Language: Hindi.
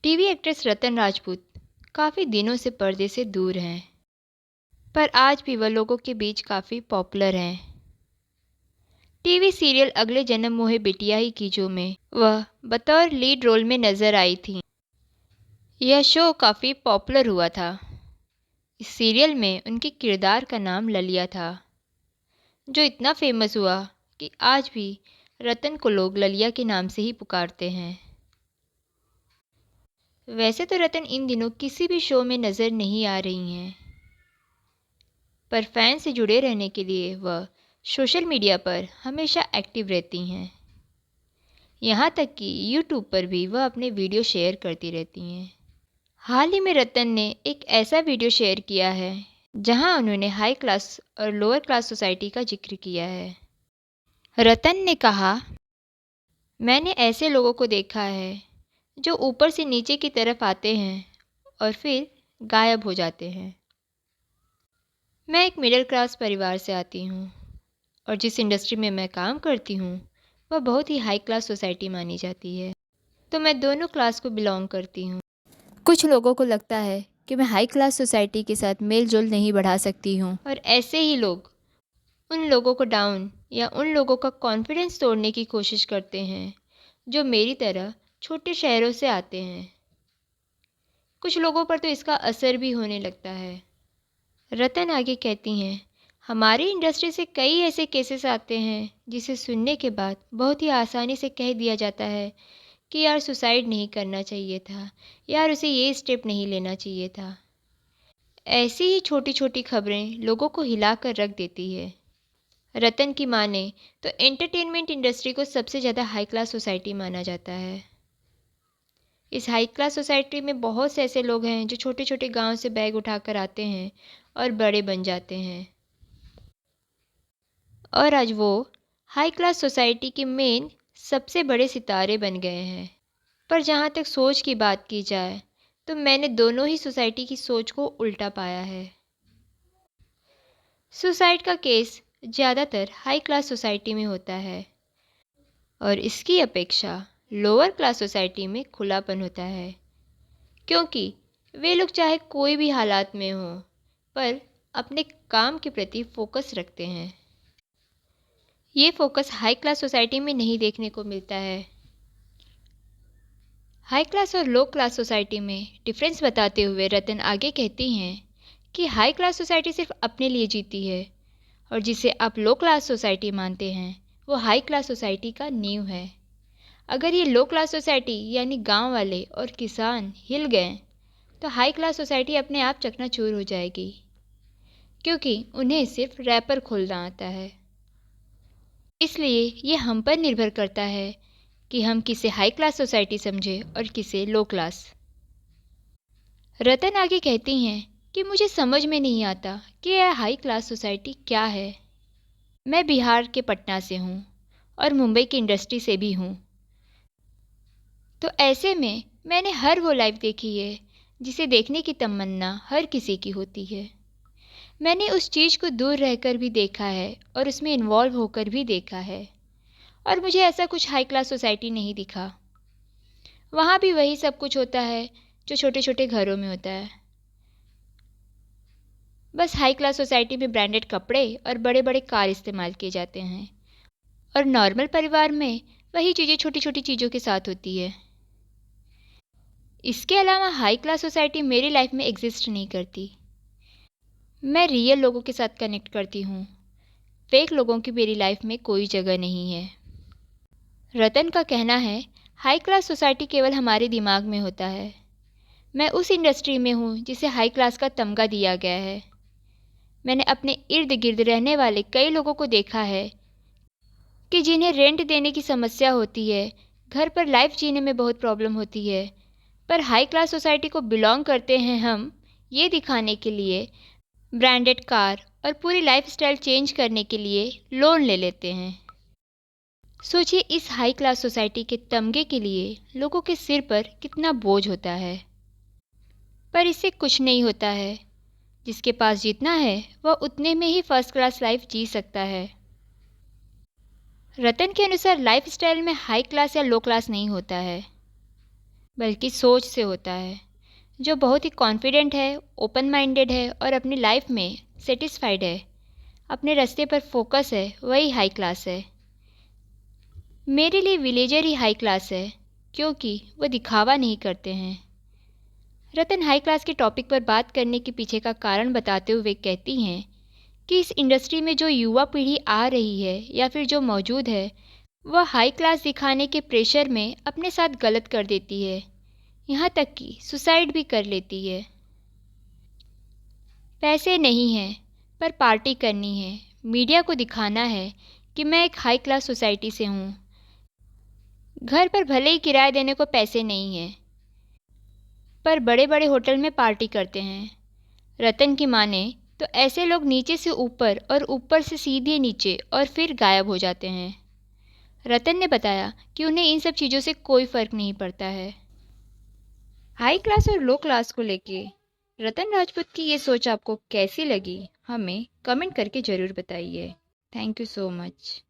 टीवी एक्ट्रेस रतन राजपूत काफ़ी दिनों से पर्दे से दूर हैं, पर आज भी वह लोगों के बीच काफ़ी पॉपुलर हैं। टीवी सीरियल अगले जन्म मोहे बिटिया ही कीजो में वह बतौर लीड रोल में नजर आई थीं। यह शो काफ़ी पॉपुलर हुआ था। इस सीरियल में उनके किरदार का नाम ललिया था, जो इतना फेमस हुआ कि आज भी रतन को लोग ललिया के नाम से ही पुकारते हैं। वैसे तो रतन इन दिनों किसी भी शो में नज़र नहीं आ रही हैं, पर फैन से जुड़े रहने के लिए वह सोशल मीडिया पर हमेशा एक्टिव रहती हैं। यहाँ तक कि यूट्यूब पर भी वह अपने वीडियो शेयर करती रहती हैं। हाल ही में रतन ने एक ऐसा वीडियो शेयर किया है जहाँ उन्होंने हाई क्लास और लोअर क्लास सोसाइटी का जिक्र किया है। रतन ने कहा, मैंने ऐसे लोगों को देखा है जो ऊपर से नीचे की तरफ आते हैं और फिर गायब हो जाते हैं। मैं एक मिडिल क्लास परिवार से आती हूँ और जिस इंडस्ट्री में मैं काम करती हूँ वह बहुत ही हाई क्लास सोसाइटी मानी जाती है, तो मैं दोनों क्लास को बिलोंग करती हूँ। कुछ लोगों को लगता है कि मैं हाई क्लास सोसाइटी के साथ मेल जोल नहीं बढ़ा सकती हूँ, और ऐसे ही लोग उन लोगों को डाउन या उन लोगों का कॉन्फिडेंस तोड़ने की कोशिश करते हैं जो मेरी तरह छोटे शहरों से आते हैं। कुछ लोगों पर तो इसका असर भी होने लगता है। रतन आगे कहती हैं, हमारी इंडस्ट्री से कई ऐसे केसेस आते हैं जिसे सुनने के बाद बहुत ही आसानी से कह दिया जाता है कि यार सुसाइड नहीं करना चाहिए था, यार उसे ये स्टेप नहीं लेना चाहिए था। ऐसी ही छोटी छोटी खबरें लोगों को हिला कर रख देती है। रतन की माने तो एंटरटेनमेंट इंडस्ट्री को सबसे ज़्यादा हाई क्लास सोसाइटी माना जाता है। इस हाई क्लास सोसाइटी में बहुत से ऐसे लोग हैं जो छोटे छोटे गांव से बैग उठाकर आते हैं और बड़े बन जाते हैं, और आज वो हाई क्लास सोसाइटी के मेन सबसे बड़े सितारे बन गए हैं। पर जहाँ तक सोच की बात की जाए तो मैंने दोनों ही सोसाइटी की सोच को उल्टा पाया है। सुसाइड का केस ज़्यादातर हाई क्लास सोसाइटी में होता है और इसकी अपेक्षा लोअर क्लास सोसाइटी में खुलापन होता है, क्योंकि वे लोग चाहे कोई भी हालात में हों पर अपने काम के प्रति फोकस रखते हैं। ये फोकस हाई क्लास सोसाइटी में नहीं देखने को मिलता है। हाई क्लास और लो क्लास सोसाइटी में डिफरेंस बताते हुए रतन आगे कहती हैं कि हाई क्लास सोसाइटी सिर्फ अपने लिए जीती है और जिसे आप लो क्लास सोसाइटी मानते हैं वो हाई क्लास सोसाइटी का नींव है। अगर ये लो क्लास सोसाइटी यानी गांव वाले और किसान हिल गए तो हाई क्लास सोसाइटी अपने आप चकनाचूर हो जाएगी, क्योंकि उन्हें सिर्फ रैपर खोलना आता है। इसलिए ये हम पर निर्भर करता है कि हम किसे हाई क्लास सोसाइटी समझें और किसे लो क्लास। रतन आगे कहती हैं कि मुझे समझ में नहीं आता कि यह हाई क्लास सोसाइटी क्या है। मैं बिहार के पटना से हूँ और मुंबई की इंडस्ट्री से भी हूँ, तो ऐसे में मैंने हर वो लाइफ देखी है जिसे देखने की तमन्ना हर किसी की होती है। मैंने उस चीज़ को दूर रहकर भी देखा है और उसमें इन्वॉल्व होकर भी देखा है, और मुझे ऐसा कुछ हाई क्लास सोसाइटी नहीं दिखा। वहाँ भी वही सब कुछ होता है जो छोटे छोटे घरों में होता है। बस हाई क्लास सोसाइटी में ब्रांडेड कपड़े और बड़े बड़े कार इस्तेमाल किए जाते हैं, और नॉर्मल परिवार में वही चीज़ें छोटी छोटी चीज़ों के साथ होती है। इसके अलावा हाई क्लास सोसाइटी मेरी लाइफ में एग्जिस्ट नहीं करती। मैं रियल लोगों के साथ कनेक्ट करती हूँ। फेक लोगों की मेरी लाइफ में कोई जगह नहीं है। रतन का कहना है, हाई क्लास सोसाइटी केवल हमारे दिमाग में होता है। मैं उस इंडस्ट्री में हूँ जिसे हाई क्लास का तमगा दिया गया है। मैंने अपने इर्द गिर्द रहने वाले कई लोगों को देखा है कि जिन्हें रेंट देने की समस्या होती है, घर पर लाइफ जीने में बहुत प्रॉब्लम होती है, पर हाई क्लास सोसाइटी को बिलोंग करते हैं हम ये दिखाने के लिए ब्रांडेड कार और पूरी लाइफस्टाइल चेंज करने के लिए लोन ले लेते हैं। सोचिए इस हाई क्लास सोसाइटी के तमगे के लिए लोगों के सिर पर कितना बोझ होता है, पर इससे कुछ नहीं होता है। जिसके पास जितना है वह उतने में ही फर्स्ट क्लास लाइफ जी सकता है। रतन के अनुसार लाइफस्टाइल में हाई क्लास या लो क्लास नहीं होता है। बल्कि सोच से होता है। जो बहुत ही कॉन्फिडेंट है, ओपन माइंडेड है और अपनी लाइफ में सेटिस्फाइड है, अपने रास्ते पर फोकस है, वही हाई क्लास है। मेरे लिए विलेजर ही हाई क्लास है, क्योंकि वो दिखावा नहीं करते हैं। रतन हाई क्लास के टॉपिक पर बात करने के पीछे का कारण बताते हुए कहती हैं कि इस इंडस्ट्री में जो युवा पीढ़ी आ रही है या फिर जो मौजूद है, वह हाई क्लास दिखाने के प्रेशर में अपने साथ गलत कर देती है, यहाँ तक कि सुसाइड भी कर लेती है। पैसे नहीं हैं, पर पार्टी करनी है। मीडिया को दिखाना है कि मैं एक हाई क्लास सोसाइटी से हूँ। घर पर भले ही किराया देने को पैसे नहीं हैं, पर बड़े बड़े होटल में पार्टी करते हैं। रतन की माने तो ऐसे लोग नीचे से ऊपर और ऊपर से सीधे नीचे और फिर गायब हो जाते हैं। रतन ने बताया कि उन्हें इन सब चीज़ों से कोई फ़र्क नहीं पड़ता है। हाई क्लास और लो क्लास को लेके रतन राजपूत की ये सोच आपको कैसी लगी, हमें कमेंट करके ज़रूर बताइए। Thank you so much.